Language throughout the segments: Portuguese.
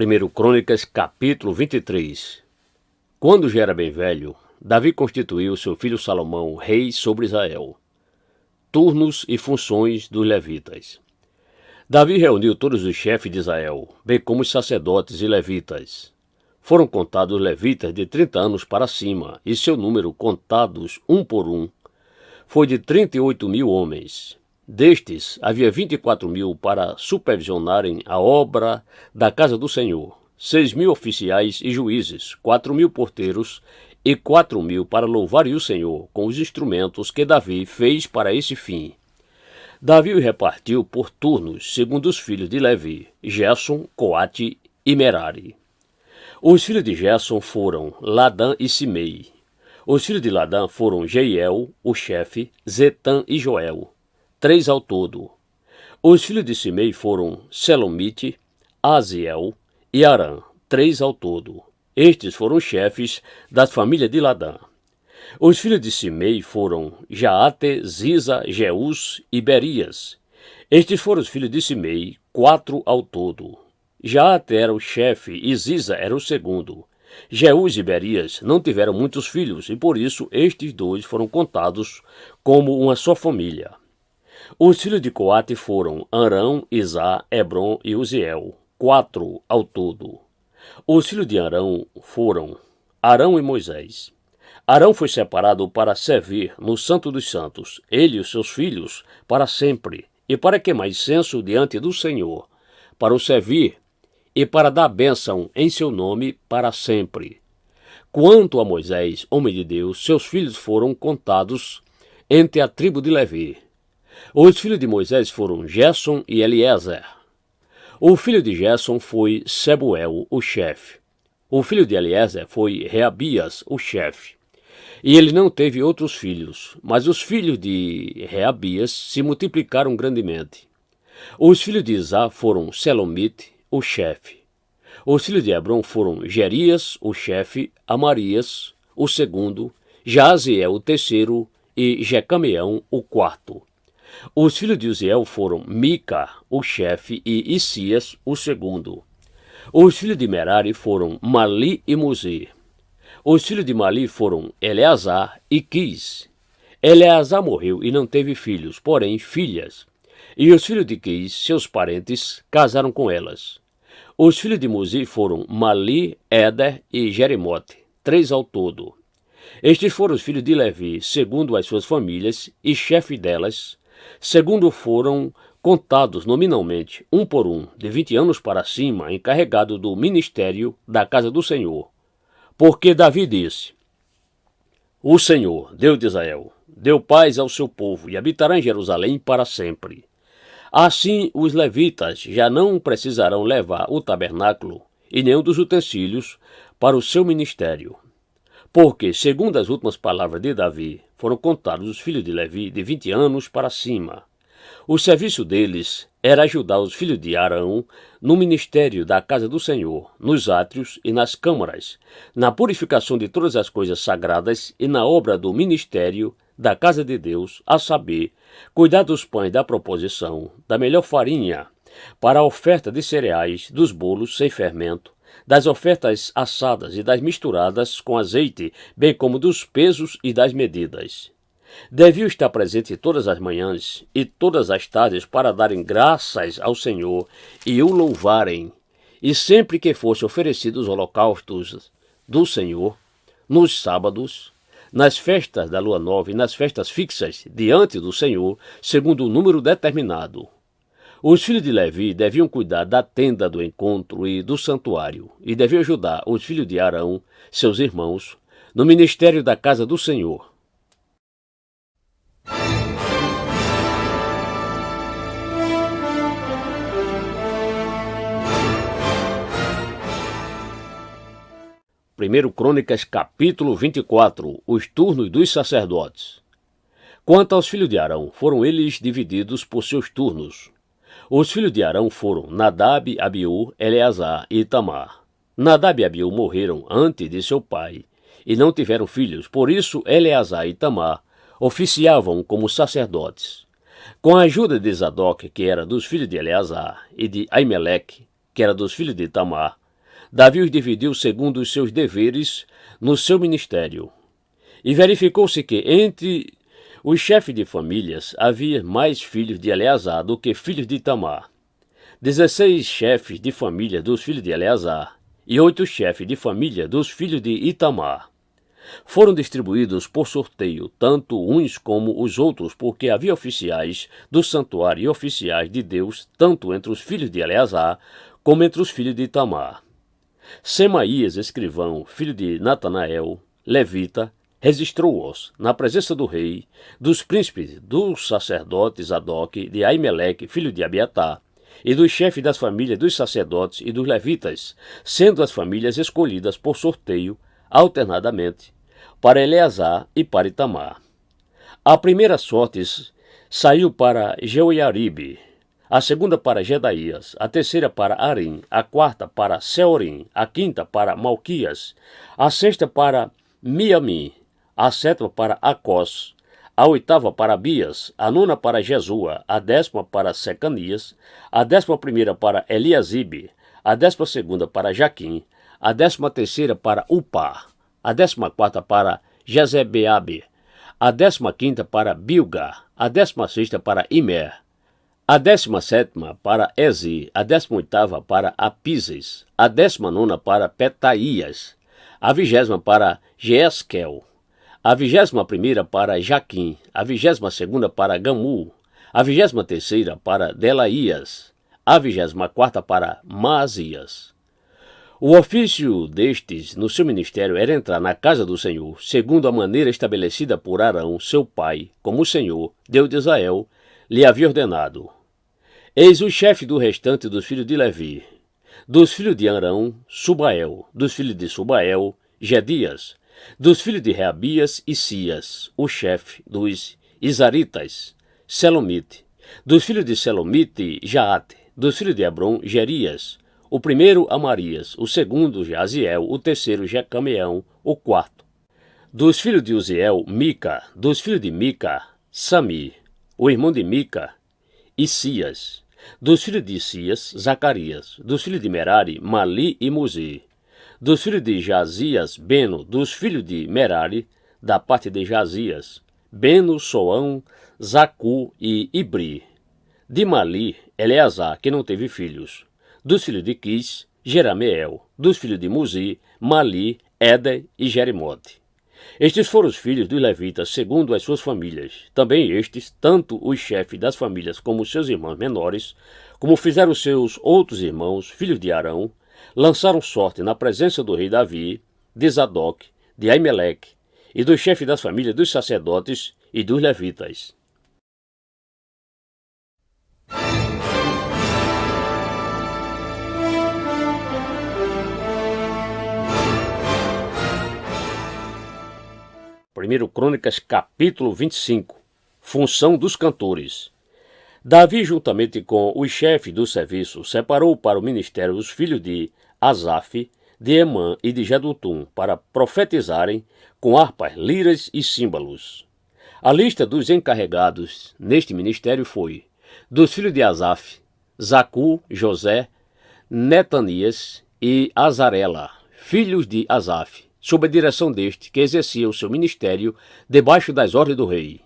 1 Crônicas, capítulo 23. Quando já era bem velho, Davi constituiu seu filho Salomão rei sobre Israel. Turnos e funções dos levitas. Davi reuniu todos os chefes de Israel, bem como os sacerdotes e levitas. Foram contados os levitas de 30 anos para cima, e seu número, contados um por um, foi de 38.000 homens. Destes, havia 24.000 para supervisionarem a obra da casa do Senhor, 6.000 oficiais e juízes, 4.000 porteiros e 4.000 para louvarem o Senhor com os instrumentos que Davi fez para esse fim. Davi os repartiu por turnos, segundo os filhos de Levi, Gerson, Coate e Merari. Os filhos de Gerson foram Ladã e Simei. Os filhos de Ladã foram Jeiel, o chefe, Zetã e Joel, 3 ao todo. Os filhos de Simei foram Selomite, Aziel e Arã, 3 ao todo. Estes foram chefes das famílias de Ladã. Os filhos de Simei foram Jaate, Ziza, Jeus e Berias. Estes foram os filhos de Simei, 4 ao todo. Jaate era o chefe e Ziza era o segundo. Jeus e Berias não tiveram muitos filhos e por isso estes dois foram contados como uma só família. Os filhos de Coate foram Arão, Isá, Hebron e Uziel, 4 ao todo. Os filhos de Arão foram Arão e Moisés. Arão foi separado para servir no Santo dos Santos, ele e os seus filhos, para sempre, e para queimar incenso diante do Senhor, para o servir e para dar bênção em seu nome para sempre. Quanto a Moisés, homem de Deus, seus filhos foram contados entre a tribo de Levi. Os filhos de Moisés foram Gerson e Eliezer. O filho de Gerson foi Sebuel, o chefe. O filho de Eliezer foi Reabias, o chefe. E ele não teve outros filhos, mas os filhos de Reabias se multiplicaram grandemente. Os filhos de Isá foram Selomite, o chefe. Os filhos de Hebron foram Gerias, o chefe, Amarias, o segundo, Jaziel, o terceiro, e Jecameão, o quarto. Os filhos de Uziel foram Mica, o chefe, e Isias, o segundo. Os filhos de Merari foram Mali e Muzi. Os filhos de Mali foram Eleazar e Quis. Eleazar morreu e não teve filhos, porém filhas. E os filhos de Quis, seus parentes, casaram com elas. Os filhos de Muzi foram Mali, Éder e Jeremote, 3 ao todo. Estes foram os filhos de Levi, segundo as suas famílias, e chefe delas, segundo foram contados nominalmente, um por um, de 20 anos para cima, encarregado do ministério da casa do Senhor. Porque Davi disse: O Senhor, Deus de Israel, deu paz ao seu povo e habitará em Jerusalém para sempre. Assim, os levitas já não precisarão levar o tabernáculo e nenhum dos utensílios para o seu ministério. Porque, segundo as últimas palavras de Davi, foram contados os filhos de Levi de 20 anos para cima. O serviço deles era ajudar os filhos de Arão no ministério da casa do Senhor, nos átrios e nas câmaras, na purificação de todas as coisas sagradas e na obra do ministério da casa de Deus, a saber, cuidar dos pães da proposição, da melhor farinha, para a oferta de cereais, dos bolos sem fermento, das ofertas assadas e das misturadas com azeite, bem como dos pesos e das medidas. Deviam estar presentes todas as manhãs e todas as tardes para darem graças ao Senhor e o louvarem, e sempre que fossem oferecidos holocaustos do Senhor, nos sábados, nas festas da lua nova e nas festas fixas diante do Senhor, segundo o número determinado. Os filhos de Levi deviam cuidar da tenda do encontro e do santuário, e deviam ajudar os filhos de Arão, seus irmãos, no ministério da casa do Senhor. Primeiro Crônicas, capítulo 24, os turnos dos sacerdotes. Quanto aos filhos de Arão, foram eles divididos por seus turnos. Os filhos de Arão foram Nadab, Abiú, Eleazar e Itamar. Nadab e Abiú morreram antes de seu pai e não tiveram filhos, por isso Eleazar e Itamar oficiavam como sacerdotes. Com a ajuda de Zadok, que era dos filhos de Eleazar, e de Aimeleque, que era dos filhos de Itamar, Davi os dividiu segundo os seus deveres no seu ministério. E verificou-se que entre os chefes de famílias havia mais filhos de Eleazar do que filhos de Itamar. 16 chefes de família dos filhos de Eleazar e 8 chefes de família dos filhos de Itamar. Foram distribuídos por sorteio, tanto uns como os outros, porque havia oficiais do santuário e oficiais de Deus, tanto entre os filhos de Eleazar como entre os filhos de Itamar. Semaías, escrivão, filho de Natanael, levita, registrou-os na presença do rei, dos príncipes, dos sacerdotes Adoque, de Aimeleque, filho de Abiatar, e dos chefes das famílias dos sacerdotes e dos levitas, sendo as famílias escolhidas por sorteio, alternadamente, para Eleazar e para Itamar. A primeira sorte saiu para Jeoiaribe, a segunda para Jedaías, a terceira para Arim, a quarta para Seorim, a quinta para Malquias, a sexta para Miamim, a sétima para Acós, a oitava para Abias, a nona para Jesua, a 10ª para Secanias, a 11ª para Eliasibe, a 12ª para Jaquim, a 13ª para Upá, a 14ª para Jezebeabe, a 15ª para Bilga, a 16ª para Imer, a 17ª para Ezi, a 18ª para Apises, a 19ª para Petaías, a 20ª para Jeesquel, a 21ª para Jaquim, a 22ª para Gamul, a 23ª para Delaías, a 24ª para Maasias. O ofício destes no seu ministério era entrar na casa do Senhor, segundo a maneira estabelecida por Arão, seu pai, como o Senhor, Deus de Israel, lhe havia ordenado. Eis o chefe do restante dos filhos de Levi, dos filhos de Arão, Subael, dos filhos de Subael, Gedias, dos filhos de Reabias e Sias, o chefe dos Isaritas, Selomite, dos filhos de Selomite, Jaate, dos filhos de Hebron, Gerias, o primeiro Amarias, o segundo Jaziel, o terceiro Jecameão, o quarto. Dos filhos de Uziel, Mica, dos filhos de Mica, Sami, o irmão de Mica, Isias, dos filhos de Isias, Zacarias, dos filhos de Merari, Mali e Muzi, dos filhos de Jazias, Beno, dos filhos de Merari, da parte de Jazias, Beno, Soão, Zacu e Ibri, de Mali, Eleazar, que não teve filhos, dos filhos de Quis, Jerameel, dos filhos de Muzi, Mali, Éder e Jerimote. Estes foram os filhos dos levitas, segundo as suas famílias. Também estes, tanto os chefes das famílias como os seus irmãos menores, como fizeram seus outros irmãos, filhos de Arão, lançaram sorte na presença do rei Davi, de Zadok, de Aimeleque, e dos chefes das famílias dos sacerdotes e dos levitas. Primeiro Crônicas, capítulo 25. Função dos cantores. Davi, juntamente com os chefes do serviço, separou para o ministério os filhos de Asaf, de Emã e de Jedutum, para profetizarem com harpas, liras e símbolos. A lista dos encarregados neste ministério foi: dos filhos de Asaf, Zacu, José, Netanias e Azarela, filhos de Asaf, sob a direção deste, que exercia o seu ministério debaixo das ordens do rei.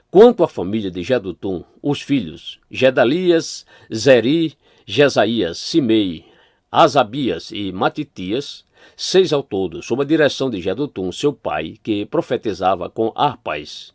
Quanto à família de Jedutum, os filhos Gedalias, Zeri, Jesaías, Simei, Asabias e Matitias, 6 ao todo, sob a direção de Jedutum, seu pai, que profetizava com harpas,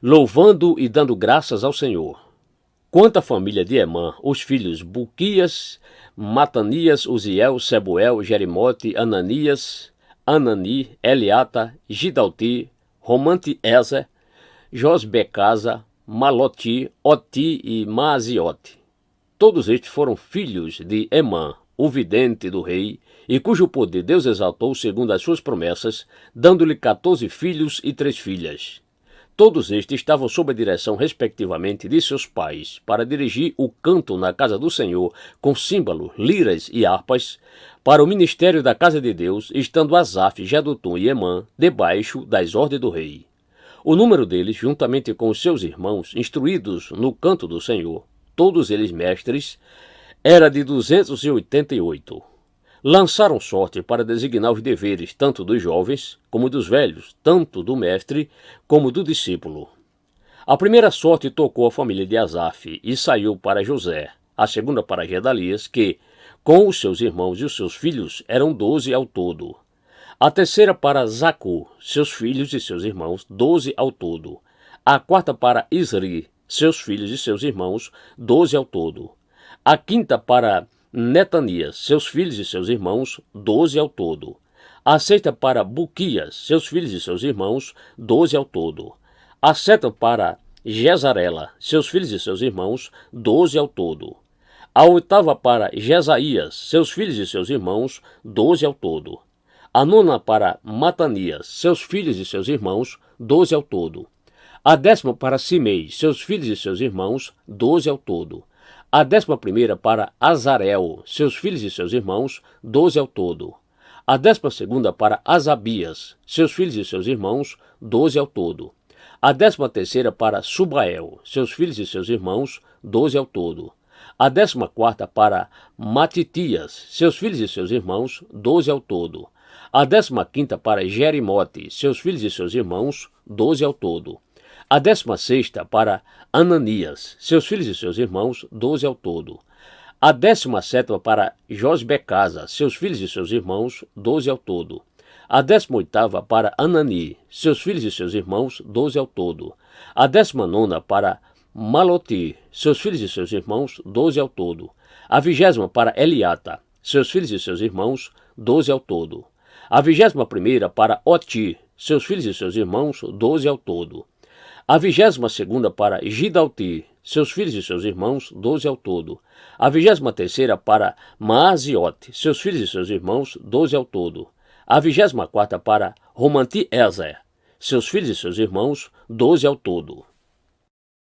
louvando e dando graças ao Senhor. Quanto à família de Emã, os filhos Buquias, Matanias, Uziel, Sebuel, Jerimote, Ananias, Anani, Eliata, Gidalti, Romante-Ezer, Josbecasa, Maloti, Oti e Maaziote. Todos estes foram filhos de Emã, o vidente do rei, e cujo poder Deus exaltou segundo as suas promessas, dando-lhe 14 filhos e 3 filhas. Todos estes estavam sob a direção, respectivamente, de seus pais, para dirigir o canto na casa do Senhor, com símbolos, liras e harpas, para o ministério da casa de Deus, estando Asaf, Jedutum e Emã debaixo das ordens do rei. O número deles, juntamente com os seus irmãos, instruídos no canto do Senhor, todos eles mestres, era de 288. Lançaram sorte para designar os deveres tanto dos jovens como dos velhos, tanto do mestre como do discípulo. A primeira sorte tocou a família de Asaf e saiu para José, a segunda para Gedalias, que, com os seus irmãos e os seus filhos, eram 12 ao todo. A terceira para Zacu, seus filhos e seus irmãos, 12 ao todo. A quarta para Isri, seus filhos e seus irmãos, 12 ao todo. A quinta para Netanias, seus filhos e seus irmãos, 12 ao todo. A sexta para Buquias, seus filhos e seus irmãos, 12 ao todo. A sétima para Jezarela, seus filhos e seus irmãos, 12 ao todo. A oitava para Jesaías, seus filhos e seus irmãos, 12 ao todo. A nona para Matanias, seus filhos e seus irmãos, 12 ao todo. A décima para Simei, seus filhos e seus irmãos, 12 ao todo. A 11ª para Azarel, seus filhos e seus irmãos, 12 ao todo. A 12ª para Asabias, seus filhos e seus irmãos, 12 ao todo. A 13ª para Subael, seus filhos e seus irmãos, 12 ao todo. A 14ª para Matitias, seus filhos e seus irmãos, 12 ao todo. A 15ª para Jerimote, seus filhos e seus irmãos, 12 ao todo. A 16ª para Ananias, seus filhos e seus irmãos, 12 ao todo. A 17ª para Josbecasa, seus filhos e seus irmãos, 12 ao todo. A 18ª para Anani, seus filhos e seus irmãos, 12 ao todo. A 19ª para Maloti, seus filhos e seus irmãos, 12 ao todo. A 20ª para Eliata, seus filhos e seus irmãos, 12 ao todo. A 21ª para Oti, seus filhos e seus irmãos, 12 ao todo. A 22ª para Gidalti, seus filhos e seus irmãos, 12 ao todo. A 23ª para Maaziote, seus filhos e seus irmãos, 12 ao todo. A 24ª para Romanti-Ezer, seus filhos e seus irmãos, 12 ao todo.